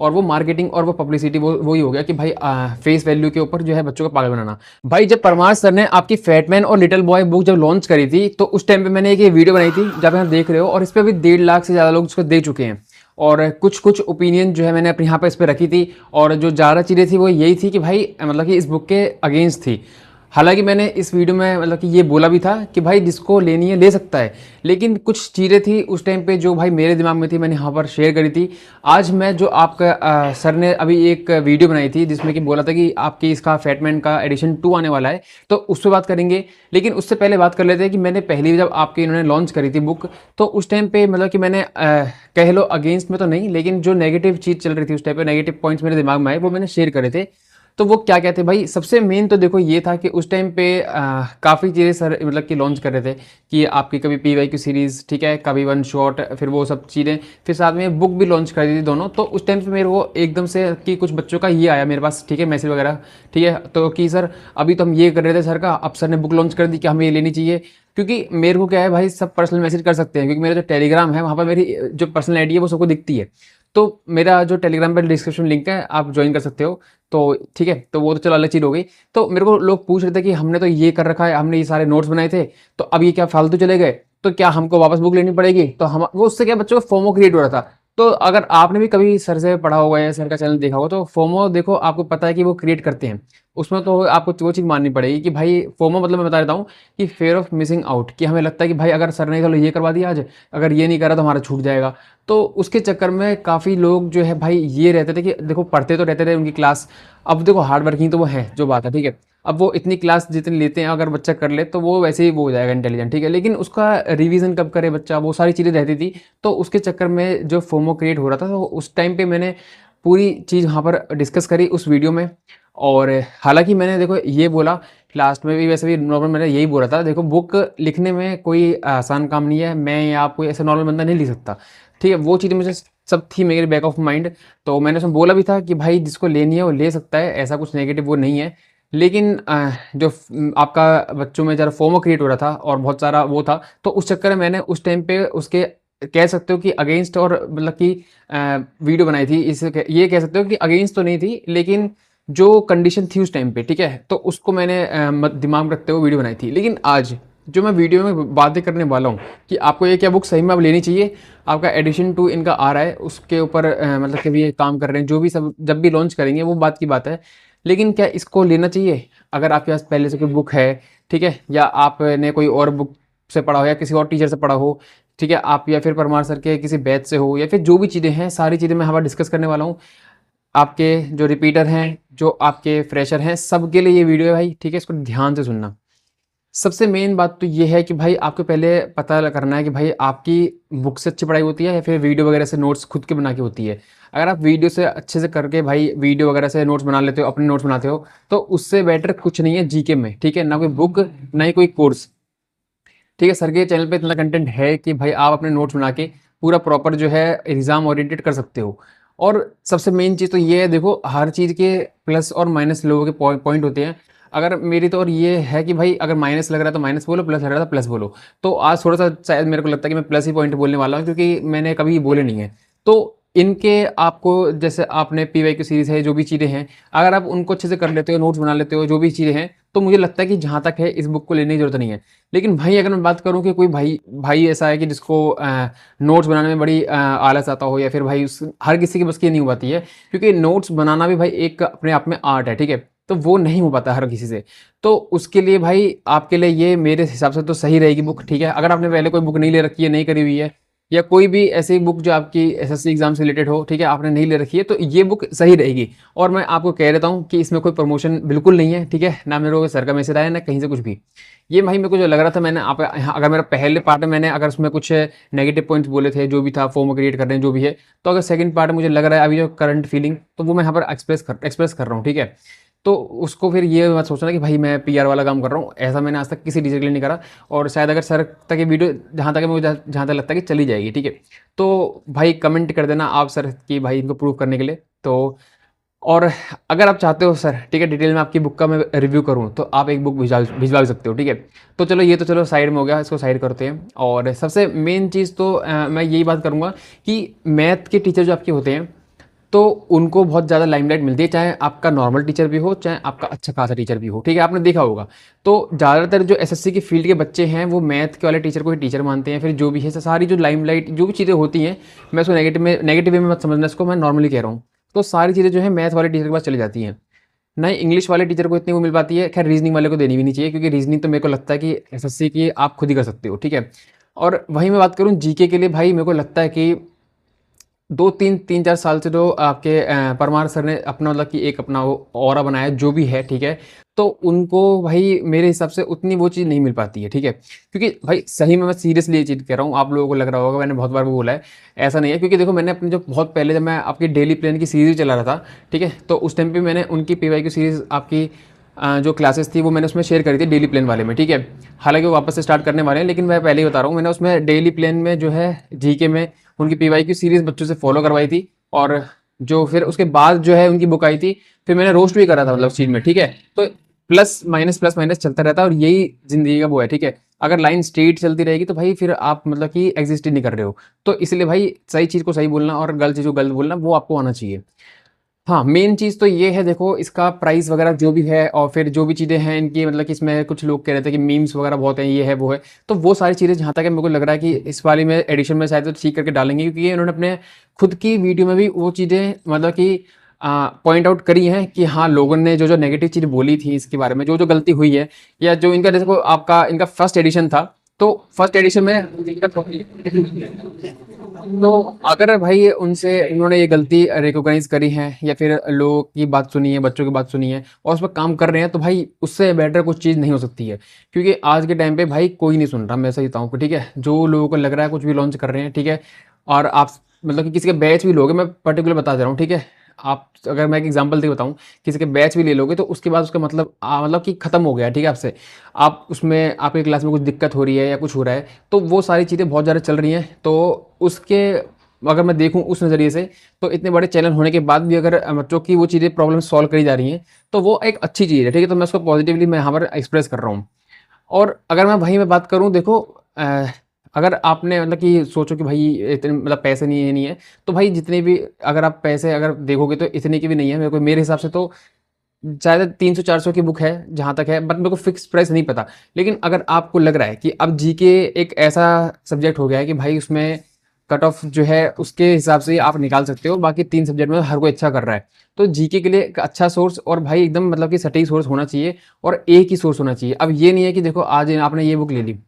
और वो मार्केटिंग और वो पब्लिसिटी वही हो गया कि भाई फेस वैल्यू के ऊपर जो है बच्चों को पागल बनाना। भाई जब परमार सर ने आपकी फैटमैन और लिटिल बॉय बुक जब लॉन्च करी थी तो उस टाइम पे मैंने एक ये वीडियो बनाई थी जब आप देख रहे हो, और इस पर अभी 1.5 लाख से ज़्यादा लोग उसको देख चुके हैं। और कुछ कुछ ओपिनियन जो है मैंने अपने यहाँ पे इस पर रखी थी, और जो ज़्यादा चीज़ें थी वो यही थी कि भाई मतलब कि इस बुक के अगेंस्ट थी। हालांकि मैंने इस वीडियो में मतलब कि ये बोला भी था कि भाई जिसको लेनी है ले सकता है, लेकिन कुछ चीज़ें थी उस टाइम पे जो भाई मेरे दिमाग में थी, मैंने यहाँ पर शेयर करी थी। आज मैं जो आपका सर ने अभी एक वीडियो बनाई थी जिसमें कि बोला था कि आपकी इसका फैटमैन का एडिशन 2 आने वाला है, तो उस पर बात करेंगे। लेकिन उससे पहले बात कर लेते हैं कि मैंने पहली जब आपकी इन्होंने लॉन्च करी थी बुक, तो उस टाइम पे मतलब कि मैंने कह लो अगेंस्ट में तो नहीं, लेकिन जो नेगेटिव चीज़ चल रही थी उस टाइम पे, नेगेटिव पॉइंट्स मेरे दिमाग में आए वो मैंने शेयर करे थे। तो वो क्या कहते भाई, सबसे मेन तो देखो ये था कि उस टाइम पे काफ़ी चीज़ें सर मतलब कि लॉन्च कर रहे थे कि आपकी कभी PYQ सीरीज़, ठीक है, कभी वन शॉट, फिर वो सब चीज़ें, फिर साथ में बुक भी लॉन्च कर दी थी दोनों। तो उस टाइम पे मेरे को एकदम से कि कुछ बच्चों का ये आया मेरे पास, ठीक है, मैसेज वगैरह, ठीक है, तो कि सर अभी तो हम ये कर रहे थे सर का, अब सर ने बुक लॉन्च कर दी कि हमें ये लेनी चाहिए। क्योंकि मेरे को क्या है भाई, सब पर्सनल मैसेज कर सकते हैं, क्योंकि मेरा जो टेलीग्राम है वहाँ पर मेरी जो पर्सनल आईडी है वो सबको दिखती है। तो मेरा जो टेलीग्राम पर डिस्क्रिप्शन लिंक है आप ज्वाइन कर सकते हो। तो ठीक है, तो वो तो चलो अलग चीज़ हो गई। तो मेरे को लोग पूछ रहे थे कि हमने तो ये कर रखा है, हमने ये सारे नोट्स बनाए थे, तो अब ये क्या फालतू चले गए, तो क्या हमको वापस बुक लेनी पड़ेगी? तो हम वो उससे क्या बच्चों को फोमो क्रिएट हो रहा था। तो अगर आपने भी कभी सर से पढ़ा होगा या सर का चैनल देखा होगा, तो फोमो देखो आपको पता है कि वो क्रिएट करते हैं। उसमें तो आपको वो चीज़ माननी पड़ेगी कि भाई फोमो मतलब मैं बता देता हूँ कि फेयर ऑफ मिसिंग आउट, कि हमें लगता है कि भाई अगर सर ने चलो ये करवा दिया आज, अगर ये नहीं करा तो हमारा छूट जाएगा। तो उसके चक्कर में काफ़ी लोग जो है भाई ये रहते थे कि देखो पढ़ते तो रहते थे उनकी क्लास, अब देखो हार्ड वर्किंग तो वो है जो बात है, ठीक है, अब वो इतनी क्लास जितनी लेते हैं अगर बच्चा कर ले तो वो वैसे ही वो हो जाएगा इंटेलिजेंट, ठीक है, लेकिन उसका रिवीजन कब करे बच्चा, वो सारी चीज़ें रहती थी। तो उसके चक्कर में जो फोमो क्रिएट हो रहा था, तो उस टाइम पे मैंने पूरी चीज़ वहाँ पर डिस्कस करी उस वीडियो में। और हालांकि मैंने देखो ये बोला लास्ट में भी, वैसे भी नॉर्मल मैंने यही बोला था, देखो बुक लिखने में कोई आसान काम नहीं है, मैं या आप कोई ऐसा नॉर्मल बंदा नहीं लिख सकता, ठीक है, वो चीज़ें मुझे सब थी मेरे बैक ऑफ माइंड। तो मैंने उसमें बोला भी था कि भाई जिसको लेनी है वो ले सकता है, ऐसा कुछ नेगेटिव वो नहीं है। लेकिन जो आपका बच्चों में ज़रा फोमो क्रिएट हो रहा था और बहुत सारा वो था, तो उस चक्कर में मैंने उस टाइम पे उसके कह सकते हो कि अगेंस्ट, और मतलब कि वीडियो बनाई थी, इसे ये कह सकते हो कि अगेंस्ट तो नहीं थी, लेकिन जो कंडीशन थी उस टाइम पे, ठीक है, तो उसको मैंने दिमाग में रखते हुए वीडियो बनाई थी। लेकिन आज जो मैं वीडियो में बातें करने वाला हूँ कि आपको ये क्या बुक सही में अब लेनी चाहिए, आपका एडिशन 2 इनका आ रहा है, उसके ऊपर मतलब कि भी ये काम कर रहे हैं, जो भी सब जब भी लॉन्च करेंगे वो बात की बात है। लेकिन क्या इसको लेना चाहिए? अगर आपके पास पहले से कोई बुक है, ठीक है, या आपने कोई और बुक से पढ़ा हो या किसी और टीचर से पढ़ा हो, ठीक है, आप या फिर परमार सर के किसी बैच से हो, या फिर जो भी चीज़ें हैं सारी चीज़ें मैं यहाँ पर डिस्कस करने वाला हूँ। आपके जो रिपीटर हैं, जो आपके फ्रेशर हैं, सबके लिए ये वीडियो है भाई, ठीक है, इसको ध्यान से सुनना। सबसे मेन बात तो ये है कि भाई आपको पहले पता करना है कि भाई आपकी बुक से अच्छी पढ़ाई होती है या फिर वीडियो वगैरह से नोट्स खुद के बना के होती है। अगर आप वीडियो से अच्छे से करके भाई वीडियो वगैरह से नोट्स बना लेते हो, अपने नोट्स बनाते हो, तो उससे बेटर कुछ नहीं है जीके में, ठीक है, ना कोई बुक, ना ही कोई कोर्स, ठीक है। सर के चैनल पे इतना कंटेंट है कि भाई आप अपने नोट्स बना के पूरा प्रॉपर जो है एग्जाम ओरिएंटेड कर सकते हो। और सबसे मेन चीज़ तो ये है, देखो हर चीज़ के प्लस और माइनस लोगों के पॉइंट होते हैं। अगर मेरी तो और ये है कि भाई अगर माइनस लग रहा है तो माइनस बोलो, प्लस लग रहा है तो प्लस बोलो। तो आज थोड़ा सा शायद मेरे को लगता है कि मैं प्लस ही पॉइंट बोलने वाला हूँ, क्योंकि मैंने कभी बोले नहीं है। तो इनके आपको जैसे आपने PYQ सीरीज़ है, जो भी चीज़ें हैं, अगर आप उनको अच्छे से कर लेते हो, नोट्स बना लेते हो, जो भी चीज़ें हैं, तो मुझे लगता है कि जहाँ तक है इस बुक को लेने की जरूरत नहीं है। लेकिन भाई अगर मैं बात करूँ कि कोई भाई भाई ऐसा है कि जिसको नोट्स बनाने में बड़ी आलस आता हो, या फिर भाई उस हर किसी की बस की नहीं हो पाती है, क्योंकि नोट्स बनाना भी भाई एक अपने आप में आर्ट है, ठीक है, तो वो नहीं हो पाता हर किसी से। तो उसके लिए भाई आपके लिए ये मेरे हिसाब से तो सही रहेगी बुक, ठीक है। अगर आपने पहले कोई बुक नहीं ले रखी है, नहीं करी हुई है, या कोई भी ऐसी बुक जो आपकी SSC एग्जाम से रिलेटेड हो, ठीक है, आपने नहीं ले रखी है, तो ये बुक सही रहेगी। और मैं आपको कह देता हूँ कि इसमें कोई प्रमोशन बिल्कुल नहीं है, ठीक है, ना मेरे को सर का मैसेज आया, ना कहीं से कुछ भी। ये भाई मेरे को जो लग रहा था, मैंने आप अगर मेरा पहले पार्ट में मैंने अगर उसमें कुछ नेगेटिव पॉइंट्स बोले थे, जो भी था, फोमो क्रिएट कर रहे हैं जो भी है, तो अगर सेकंड पार्ट मुझे लग रहा है अभी जो करंट फीलिंग, तो वो मैं यहाँ पर एक्सप्रेस कर रहा हूँ, ठीक है। तो उसको फिर ये मत सोचना कि भाई मैं PR वाला काम कर रहा हूँ, ऐसा मैंने आज तक किसी टीचर के लिए नहीं करा। और शायद अगर सर तक ये वीडियो जहाँ तक है, मुझे जहाँ तक लगता है कि चली जाएगी, ठीक है। तो भाई कमेंट कर देना आप सर की भाई इनको प्रूव करने के लिए। तो और अगर आप चाहते हो सर, ठीक है, डिटेल में आपकी बुक का मैं रिव्यू करूँ, तो आप एक बुक भिजवा भी सकते हो, ठीक है। तो चलो ये तो चलो साइड में हो गया, इसको साइड करते हैं। और सबसे मेन चीज़ तो मैं यही बात करूँगा कि मैथ के टीचर जो आपके होते हैं, तो उनको बहुत ज़्यादा लाइमलाइट मिलती है, चाहे आपका नॉर्मल टीचर भी हो, चाहे आपका अच्छा खासा टीचर भी हो, ठीक है, आपने देखा होगा। तो ज़्यादातर जो एसएससी की फील्ड के बच्चे हैं वो मैथ के वाले टीचर को ही टीचर मानते हैं, फिर जो भी है सारी जो लाइमलाइट जो भी चीज़ें होती हैं, मैं उसको नेगेटिव वे में मत समझना, इसको मैं नॉर्मली कह रहा हूँ। तो सारी चीज़ें जो है मैथ वाले टीचर के पास चली जाती हैं, ना ही इंग्लिश वाले टीचर को इतनी वो मिल पाती है। खैर रीजनिंग वाले को देनी भी नहीं चाहिए, क्योंकि रीजनिंग तो मेरे को लगता है कि एसएससी की आप खुद ही कर सकते हो, ठीक है। और वहीं मैं बात करूँ जीके के लिए, भाई मेरे को लगता है कि 2-3 4 साल से जो आपके परमार सर ने अपना मतलब कि एक अपना वो ऑरा बनाया जो भी है, ठीक है, तो उनको भाई मेरे हिसाब से उतनी वो चीज़ नहीं मिल पाती है, ठीक है। क्योंकि भाई सही में मैं सीरियसली ये चीज़ कह रहा हूँ, आप लोगों को लग रहा होगा मैंने बहुत बार वो बोला है, ऐसा नहीं है। क्योंकि देखो मैंने अपने जो बहुत पहले जब मैं आपकी डेली प्लान की सीरीज चला रहा था, ठीक है, तो उस टाइम पे मैंने उनकी पीवाई की सीरीज़ आपकी जो क्लासेस थी वो मैंने उसमें शेयर करी थी डेली प्लान वाले में, ठीक है। हालांकि वो वापस से स्टार्ट करने वाले हैं, लेकिन मैं पहले ही बता रहा हूँ, मैंने उसमें डेली प्लान में जो है जीके में उनकी पीवाई की सीरीज बच्चों से फॉलो करवाई थी। और जो फिर उसके बाद जो है उनकी बुक आई थी, फिर मैंने रोस्ट भी करा था मतलब उस चीज में, ठीक है। तो प्लस माइनस चलता रहता है, और यही जिंदगी का वो है, ठीक है। अगर लाइन स्ट्रेट चलती रहेगी तो भाई फिर आप मतलब कि एग्जिस्ट ही नहीं कर रहे हो। तो इसलिए भाई सही चीज को सही बोलना और गलत चीज को गलत बोलना वो आपको आना चाहिए। हाँ, मेन चीज़ तो ये है, देखो इसका प्राइस वगैरह जो भी है, और फिर जो भी चीज़ें हैं इनकी, मतलब कि इसमें कुछ लोग कह रहे थे कि मीम्स वगैरह बहुत हैं, ये है वो है। तो वो सारी चीज़ें जहाँ तक है मेरे को लग रहा है कि इस वाली में एडिशन में शायद तो ठीक करके डालेंगे, क्योंकि इन्होंने अपने खुद की वीडियो में भी वो चीज़ें मतलब कि पॉइंट आउट करी हैं कि हाँ, लोगों ने जो जो नेगेटिव चीज़ बोली थी इसके बारे में, जो जो गलती हुई है, या जो इनका जैसे को आपका इनका फर्स्ट एडिशन था, तो फर्स्ट एडिशन में दिक्कत होती है। तो अगर भाई उनसे उन्होंने ये गलती रिकॉग्नाइज करी है, या फिर लोगों की बात सुनी है, बच्चों की बात सुनी है, और उस पर काम कर रहे हैं, तो भाई उससे बेटर कुछ चीज़ नहीं हो सकती है। क्योंकि आज के टाइम पे भाई कोई नहीं सुन रहा, मैं सही बताऊँ, ठीक है। जो लोगों को लग रहा है कुछ भी लॉन्च कर रहे हैं, ठीक है, और आप मतलब कि किसी के बैच भी लोगे, मैं पर्टिकुलर बता दे रहा हूँ, ठीक है। आप अगर मैं एक एग्जांपल दे बताऊँ, किसी के बैच भी ले लोगे तो उसके बाद उसका मतलब मतलब कि खत्म हो गया, ठीक है, आपसे। आप उसमें आपकी क्लास में कुछ दिक्कत हो रही है या कुछ हो रहा है, तो वो सारी चीज़ें बहुत ज़्यादा चल रही हैं। तो उसके अगर मैं देखूँ उस नज़रिए से, तो इतने बड़े चैनल होने के बाद भी अगर बच्चों की वो चीज़ें प्रॉब्लम सॉल्व करी जा रही हैं, तो वो एक अच्छी चीज़ है, ठीक है। तो मैं उसको पॉजिटिवली मैं यहाँ पर एक्सप्रेस कर रहा हूँ। और अगर मैं वहीं में बात करूँ, देखो अगर आपने मतलब कि सोचो कि भाई इतने मतलब पैसे नहीं है, नहीं है, तो भाई जितने भी अगर आप पैसे अगर देखोगे तो इतने की भी नहीं है, मेरे हिसाब से तो शायद 300-400 की बुक है जहाँ तक है, बट मेरे को फिक्स प्राइस नहीं पता। लेकिन अगर आपको लग रहा है कि अब जीके एक ऐसा सब्जेक्ट हो गया है कि भाई उसमें कट ऑफ जो है उसके हिसाब से आप निकाल सकते हो, बाकी 3 सब्जेक्ट में हर कोई अच्छा कर रहा है, तो जीके के लिए एक अच्छा सोर्स, और भाई एकदम मतलब कि सटीक सोर्स होना चाहिए, और एक ही सोर्स होना चाहिए। अब ये नहीं है कि देखो आज आपने ये बुक ले ली,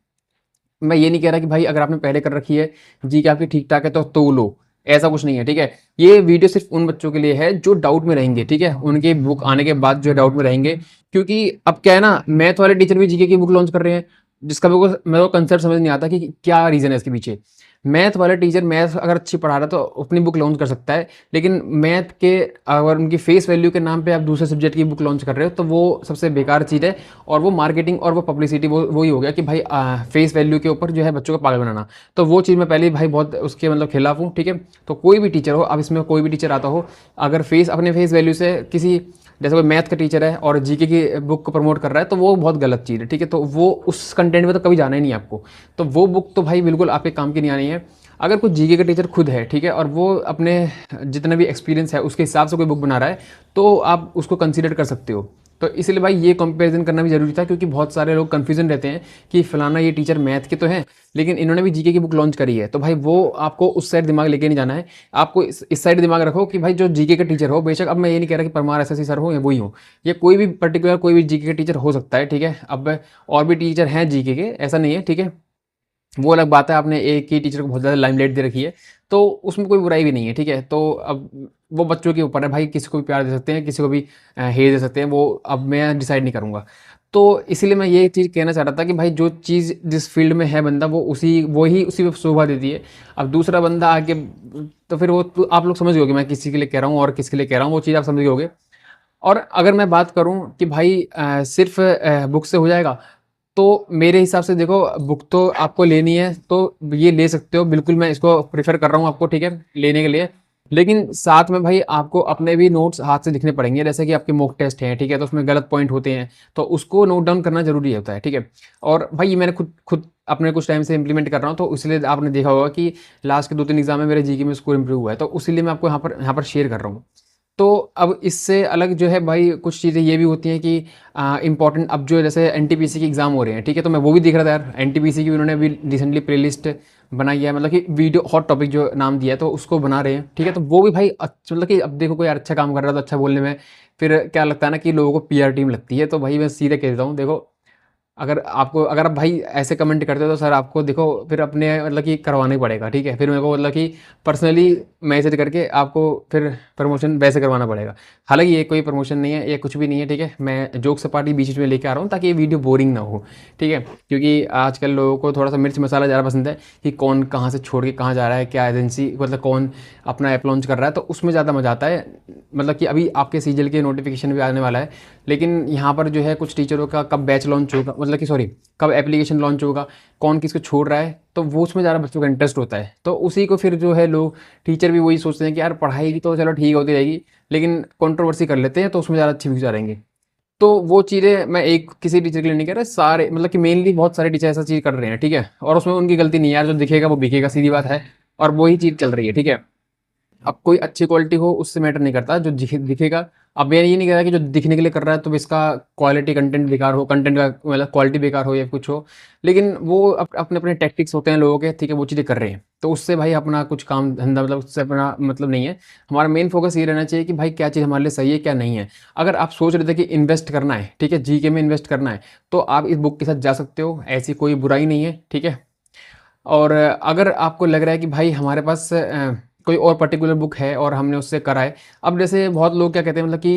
मैं ये नहीं कह रहा कि भाई अगर आपने पहले कर रखी है, जीके आपकी ठीक ठाक है तो लो, ऐसा कुछ नहीं है, ठीक है। ये वीडियो सिर्फ उन बच्चों के लिए है जो डाउट में रहेंगे, ठीक है, उनके बुक आने के बाद जो डाउट में रहेंगे। क्योंकि अब क्या है ना, मैथ वाले टीचर भी जीके की बुक लॉन्च कर रहे हैं, जिसका मेरे को कंसेप्ट समझ नहीं आता कि क्या रीजन है इसके पीछे। मैथ वाले टीचर मैथ अगर अच्छी पढ़ा रहा है तो अपनी बुक लॉन्च कर सकता है, लेकिन मैथ के अगर उनकी फेस वैल्यू के नाम पे आप दूसरे सब्जेक्ट की बुक लॉन्च कर रहे हो, तो वो सबसे बेकार चीज़ है। और वो मार्केटिंग और वो पब्लिसिटी वही हो गया कि भाई फेस वैल्यू के ऊपर जो है बच्चों को पागल बनाना। तो वो चीज़ मैं पहले ही भाई बहुत उसके मतलब खिलाफ हूँ, ठीक है। तो कोई भी टीचर हो, अब इसमें कोई भी टीचर आता हो, अगर अपने फेस वैल्यू से किसी जैसे कोई मैथ का टीचर है और जीके की बुक को प्रमोट कर रहा है, तो वो बहुत गलत चीज़ है, ठीक है। तो वो उस कंटेंट में तो कभी जाना ही नहीं आपको, तो वो बुक तो भाई बिल्कुल आपके काम की नहीं आनी है। अगर कोई जीके का टीचर खुद है, ठीक है, और वो अपने जितना भी एक्सपीरियंस है उसके हिसाब से कोई बुक बना रहा है, तो आप उसको कंसीडर कर सकते हो। तो इसलिए भाई ये कंपैरिजन करना भी जरूरी था, क्योंकि बहुत सारे लोग कंफ्यूजन रहते हैं कि फलाना ये टीचर मैथ के तो हैं, लेकिन इन्होंने भी जीके की बुक लॉन्च करी है, तो भाई वो आपको उस साइड दिमाग लेके नहीं जाना है। आपको इस साइड दिमाग रखो कि भाई जो जीके का टीचर हो, बेशक अब मैं ये नहीं कह रहा कि परमार एसएससी सर हो या वही हो, ये कोई भी पर्टिकुलर कोई भी जीके का टीचर हो सकता है, ठीक है। अब और भी टीचर हैं जीके के, ऐसा नहीं है, ठीक है। वो अलग बात है, आपने एक ही टीचर को बहुत ज़्यादा लाइमलाइट दे रखी है, तो उसमें कोई बुराई भी नहीं है, ठीक है। तो अब वो बच्चों के ऊपर है भाई, किसी को भी प्यार दे सकते हैं, किसी को भी हेय दे सकते हैं, वो अब मैं डिसाइड नहीं करूँगा। तो इसीलिए मैं ये चीज़ कहना चाह रहा था कि भाई जो चीज़ जिस फील्ड में है बंदा, वो ही उसी पे शोभा देती है। अब दूसरा बंदा आगे, तो फिर वो तो आप लोग समझ गए मैं किसी के लिए कह रहा हूँ और किसके लिए कह रहा हूँ, वो चीज़ आप समझ गए। और अगर मैं बात करूँ कि भाई सिर्फ बुक से हो जाएगा, तो मेरे हिसाब से देखो बुक तो आपको लेनी है तो ये ले सकते हो, बिल्कुल मैं इसको प्रेफर कर रहा हूँ आपको, ठीक है, लेने के लिए। लेकिन साथ में भाई आपको अपने भी नोट्स हाथ से लिखने पड़ेंगे, जैसे कि आपके मॉक टेस्ट हैं, ठीक है, तो उसमें गलत पॉइंट होते हैं, तो उसको नोट डाउन करना जरूरी होता है, ठीक है। और भाई ये मैंने खुद खुद अपने कुछ टाइम से इंप्लीमेंट कर रहा हूँ, तो इसलिए आपने देखा होगा कि लास्ट के 2-3 एग्जाम में मेरे जीके में स्कोर इंप्रूव हुआ है, तो उसीलिए मैं आपको यहाँ पर शेयर कर रहा हूँ। तो अब इससे अलग जो है भाई कुछ चीज़ें ये भी होती हैं कि इंपॉर्टेंट, अब जो जैसे एनटीपीसी के एग्ज़ाम हो रहे हैं, ठीक है, तो मैं वो भी देख रहा था यार, एनटीपीसी की उन्होंने अभी रिसेंटली प्लेलिस्ट बनाई है, मतलब कि वीडियो हॉट टॉपिक जो नाम दिया है, तो उसको बना रहे हैं, ठीक है, तो वो भी भाई मतलब कि अब देखो कोई यार अच्छा काम कर रहा है तो अच्छा बोलने में फिर क्या लगता है ना कि लोगों को पीआर टीम लगती है, तो भाई मैं सीधे कह देता हूँ, देखो अगर आप भाई ऐसे कमेंट करते हो तो सर आपको देखो फिर अपने मतलब कि करवाना ही पड़ेगा, ठीक है, फिर मेरे को मतलब कि पर्सनली मैसेज करके आपको फिर प्रमोशन वैसे करवाना पड़ेगा। हालांकि ये कोई प्रमोशन नहीं है, ये कुछ भी नहीं है, ठीक है, मैं जोक सपाटी बीच में लेके आ रहा हूँ ताकि ये वीडियो बोरिंग ना हो, ठीक है, क्योंकि आजकल लोगों को थोड़ा सा मिर्च मसाला ज़्यादा पसंद है कि कौन कहाँ से छोड़ के कहाँ जा रहा है, क्या एजेंसी मतलब कौन अपना ऐप लॉन्च कर रहा है, तो उसमें ज़्यादा मजा आता है। मतलब कि अभी आपके सीजल के नोटिफिकेशन भी आने वाला है, लेकिन यहाँ पर जो है कुछ टीचरों का कब बैच लॉन्च होगा, मतलब कि सॉरी कब एप्लीकेशन लॉन्च होगा, कौन किसको छोड़ रहा है, तो वो उसमें ज़्यादा बच्चों का इंटरेस्ट होता है, तो उसी को फिर जो है लोग टीचर भी वही सोचते हैं कि यार पढ़ाई की तो चलो ठीक होती रहेगी, लेकिन कंट्रोवर्सी कर लेते हैं तो उसमें ज़्यादा अच्छी व्यूज आ रहेंगे। तो वो चीज़ें मैं एक किसी टीचर के लिए नहीं कह रहा, सारे मतलब कि मेनली बहुत सारे टीचर ऐसा चीज़ कर रहे हैं, ठीक है, और उसमें उनकी गलती नहीं है यार, जो दिखेगा वो बिकेगा, सीधी बात है, और वही चीज़ चल रही है, ठीक है। अब कोई अच्छी क्वालिटी हो उससे मैटर नहीं करता, जो दिखेगा। अब मैं ये नहीं कह रहा कि जो दिखने के लिए कर रहा है तो इसका क्वालिटी कंटेंट बेकार हो, कंटेंट का मतलब क्वालिटी बेकार हो या कुछ हो, लेकिन वो अपने अपने टैक्टिक्स होते हैं लोगों के, ठीक है, वो चीज़ें कर रहे हैं, तो उससे भाई अपना कुछ काम धंधा मतलब उससे अपना मतलब नहीं है। हमारा मेन फोकस ये रहना चाहिए कि भाई क्या चीज़ हमारे लिए सही है क्या नहीं है। अगर आप सोच रहे थे कि इन्वेस्ट करना है, ठीक है, जीके में इन्वेस्ट करना है, तो आप इस बुक के साथ जा सकते हो, ऐसी कोई बुराई नहीं है, ठीक है। और अगर आपको लग रहा है कि भाई हमारे पास कोई और पर्टिकुलर बुक है और हमने उससे करा है, अब जैसे बहुत लोग क्या कहते हैं मतलब कि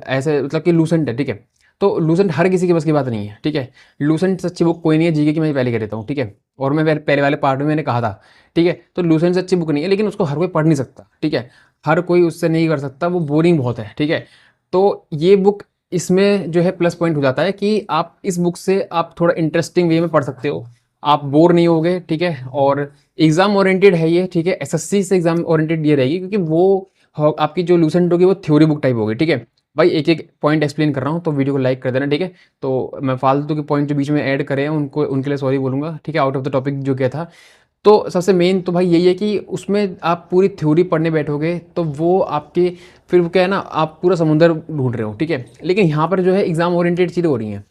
ऐसे मतलब कि लूसेंट है, ठीक है, तो लूसेंट हर किसी की बस की बात नहीं है, ठीक है, लूसेंट से अच्छी बुक कोई नहीं है जीके की, मैं पहले कह देता हूँ, ठीक है, और मैं पहले वाले पार्ट में मैंने कहा था, ठीक है, तो लूसेंट से अच्छी बुक नहीं है, लेकिन उसको हर कोई पढ़ नहीं सकता, ठीक है, हर कोई उससे नहीं कर सकता, वो बोरिंग बहुत है, ठीक है, तो ये बुक इसमें जो है प्लस पॉइंट हो जाता है कि आप इस बुक से आप थोड़ा इंटरेस्टिंग वे में पढ़ सकते हो, आप बोर नहीं होगे, ठीक है, और एग्जाम ओरिएंटेड है ये, ठीक है, एसएससी से एग्जाम ओरिएंटेड ये रहेगी, क्योंकि वो आपकी जो लूसेंट होगी वो थ्योरी बुक टाइप होगी, ठीक है। भाई एक एक पॉइंट एक्सप्लेन कर रहा हूँ तो वीडियो को लाइक कर देना, ठीक है। तो मैं फालतू के पॉइंट जो बीच में ऐड करे हैं उनको उनके लिए सॉरी बोलूंगा, ठीक है, आउट ऑफ द टॉपिक जो क्या था। तो सबसे मेन तो भाई यही है कि उसमें आप पूरी थ्योरी पढ़ने बैठोगे तो वो आपके फिर वो क्या है ना, आप पूरा समुंदर ढूंढ रहे हो, ठीक है, लेकिन यहाँ पर जो है एग्जाम ओरिएंटेड चीज़ें हो रही हैं।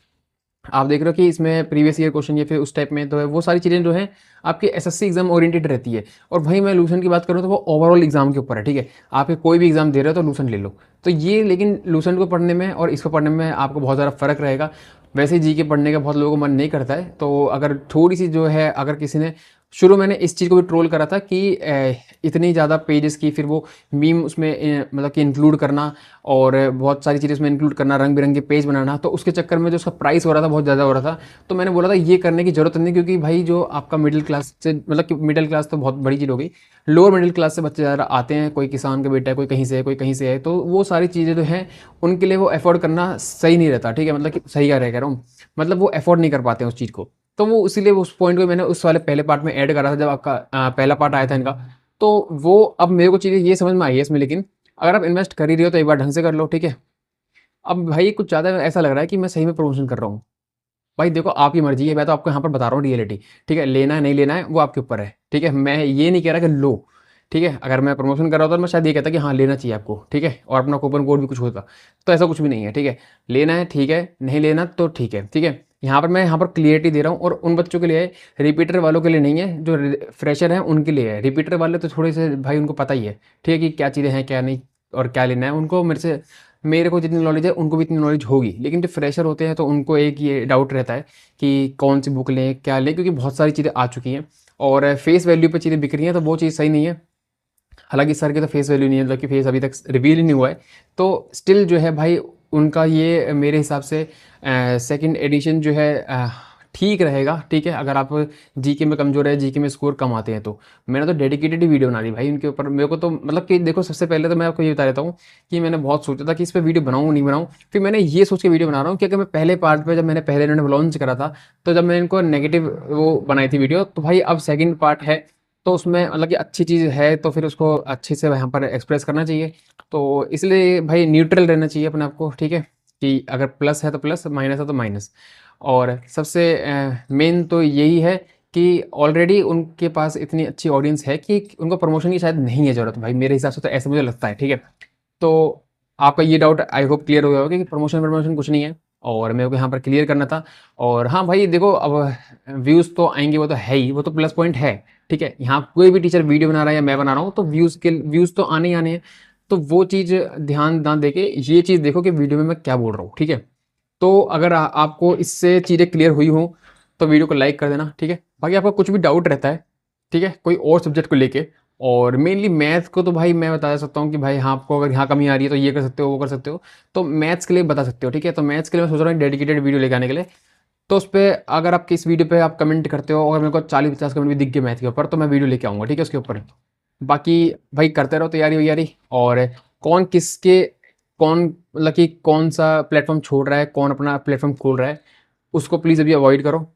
आप देख रहे हो कि इसमें प्रीवियस ईयर क्वेश्चन या फिर उस टाइप में तो है, वो सारी चीज़ें जो है आपके एसएससी एग्जाम ओरिएंटेड रहती है। और भाई मैं लूसेंट की बात करूँ तो वो ओवरऑल एग्जाम के ऊपर है, ठीक है, आपके कोई भी एग्जाम दे रहे हो तो लूसेंट ले लो। तो ये लेकिन लूसेंट को पढ़ने में और इसको पढ़ने में आपको बहुत ज़्यादा फर्क रहेगा। वैसे जी के पढ़ने का बहुत लोगों को मन नहीं करता है, तो अगर थोड़ी सी जो है अगर किसी ने शुरू मैंने इस चीज़ को भी ट्रोल करा था कि इतनी ज़्यादा पेजेस की फिर वो मीम उसमें मतलब कि इंक्लूड करना और बहुत सारी चीज़ें उसमें इंक्लूड करना, रंग बिरंगे पेज बनाना, तो उसके चक्कर में जो उसका प्राइस हो रहा था बहुत ज़्यादा हो रहा था। तो मैंने बोला था ये करने की ज़रूरत नहीं, क्योंकि भाई जो आपका मिडिल क्लास से मतलब कि मिडिल क्लास तो बहुत बड़ी चीज़ हो गई, लोअर मिडिल क्लास से बच्चे ज़्यादा आते हैं, कोई किसान का बेटा है, कोई कहीं से है, कोई कहीं से है, तो वो सारी चीज़ें जो हैं उनके लिए वो अफोर्ड करना सही नहीं रहता, ठीक है, मतलब कि सही कह रहा हूँ, मतलब वो अफोर्ड नहीं कर पाते हैं उस चीज़ को। तो वो इसीलिए उस पॉइंट को मैंने उस वाले पहले पार्ट में ऐड करा था जब आपका पहला पार्ट आया था इनका। तो वो अब मेरे को चीज़ें ये समझ में आई है इसमें, लेकिन अगर आप इन्वेस्ट कर ही रहे हो तो एक बार ढंग से कर लो, ठीक है। अब भाई कुछ ज़्यादा ऐसा लग रहा है कि मैं सही में प्रमोशन कर रहा हूँ। भाई देखो आपकी मर्जी है, मैं तो आपको यहाँ पर बता रहा हूँ रियलिटी, ठीक है, लेना है नहीं लेना है वो आपके ऊपर है, ठीक है, मैं ये नहीं कह रहा कि लो, ठीक है, अगर मैं प्रमोशन कर रहा होता तो मैं शायद ये कहता कि हाँ लेना चाहिए आपको, ठीक है, और अपना कूपन कोड भी कुछ होता, तो ऐसा कुछ भी नहीं है, ठीक है, लेना है ठीक है, नहीं लेना तो ठीक है, ठीक है। यहाँ पर मैं यहाँ पर क्लियरिटी दे रहा हूँ और उन बच्चों के लिए है, रिपीटर वालों के लिए नहीं है, जो फ्रेशर हैं उनके लिए है। रिपीटर वाले तो थोड़े से भाई उनको पता ही है, ठीक है, कि क्या चीज़ें हैं क्या नहीं और क्या लेना है, उनको मेरे को जितनी नॉलेज है उनको भी इतनी नॉलेज होगी, लेकिन जो फ्रेशर होते हैं तो उनको एक ये डाउट रहता है कि कौन सी बुक लें क्या लें, क्योंकि बहुत सारी चीज़ें आ चुकी हैं और फेस वैल्यू पे चीज़ें बिक रही हैं, तो वो चीज़ सही नहीं है। हालांकि सर के तो फेस वैल्यू नहीं है, मतलब कि फेस अभी तक रिवील ही नहीं हुआ है, तो स्टिल जो है भाई उनका ये मेरे हिसाब से सेकंड एडिशन जो है ठीक रहेगा, ठीक है, अगर आप जीके में कमज़ोर है, जीके में स्कोर कम आते हैं तो। मैंने तो डेडिकेटेड ही वीडियो बना दी भाई उनके ऊपर, मेरे को तो मतलब कि देखो सबसे पहले तो मैं आपको ये बता देता हूँ कि मैंने बहुत सोचा था कि इस पर वीडियो बनाऊँ नहीं बनाऊँ, फिर मैंने ये सोच के वीडियो बना रहा हूँ कि अगर मैं पहले पार्ट पे जब मैंने पहले इन्होंने लॉन्च करा था तो जब मैंने इनको नेगेटिव वो बनाई थी वीडियो, तो भाई अब सेकंड पार्ट है तो उसमें मतलब कि अच्छी चीज़ है तो फिर उसको अच्छे से यहाँ पर एक्सप्रेस करना चाहिए। तो इसलिए भाई न्यूट्रल रहना चाहिए अपने आप को, ठीक है? कि अगर प्लस है तो प्लस, माइनस है तो माइनस। और सबसे मेन तो यही है कि ऑलरेडी उनके पास इतनी अच्छी ऑडियंस है कि उनको प्रमोशन की शायद नहीं है ज़रूरत भाई, मेरे हिसाब से तो ऐसा मुझे लगता है, ठीक है? तो आपका ये डाउट आई होप क्लियर हो गया होगा कि प्रमोशन प्रमोशन कुछ नहीं है, और मेरे को यहाँ पर क्लियर करना था। और हाँ भाई देखो, अब व्यूज़ तो आएंगे, वो तो है ही, वो तो प्लस पॉइंट है, ठीक है? यहाँ कोई भी टीचर वीडियो बना रहा है या मैं बना रहा हूँ तो व्यूज़ तो आने ही आने हैं। तो वो चीज़ ध्यान ना देके ये चीज़ देखो कि वीडियो में मैं क्या बोल रहा हूँ, ठीक है? तो अगर आपको इससे चीज़ें क्लियर हुई हो तो वीडियो को लाइक कर देना, ठीक है? बाकी आपका कुछ भी डाउट रहता है, ठीक है, कोई और सब्जेक्ट को लेके, और मेनली मैथ को तो भाई मैं बता सकता हूँ कि भाई हाँ, आपको अगर यहाँ कमी आ रही है तो ये कर सकते हो, वो कर सकते हो। तो मैथ्स के लिए बता सकते हो, ठीक है? तो मैथ्स के लिए मैं सोच रहा हूँ डेडिकेटेड वीडियो लेके आने के लिए। तो उस पे अगर आपकी इस वीडियो पे आप कमेंट करते हो और मेरे को 40-50 कमेंट भी दिख गए मैथ के ऊपर, तो मैं वीडियो लेके आऊँगा, ठीक है, उसके ऊपर। बाकी भाई करते रहो तैयारी वैयारी। और कौन किसके, कौन मतलब कि कौन सा प्लेटफॉर्म छोड़ रहा है, कौन अपना प्लेटफॉर्म खोल रहा है, उसको प्लीज़ अभी अवॉइड करो।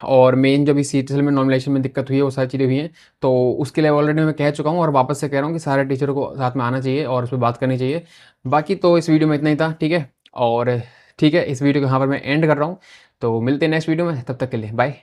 और मेन जो भी सीटीएल में नॉमिनेशन में दिक्कत हुई है वो सारी चीज़ें हुई हैं, तो उसके लिए ऑलरेडी मैं कह चुका हूँ और वापस से कह रहा हूँ कि सारे टीचरों को साथ में आना चाहिए और उस पर बात करनी चाहिए। बाकी तो इस वीडियो में इतना ही था, ठीक है? और ठीक है, इस वीडियो को यहाँ पर मैं एंड कर रहा हूँ। तो मिलते हैं नेक्स्ट वीडियो में, तब तक के लिए बाय।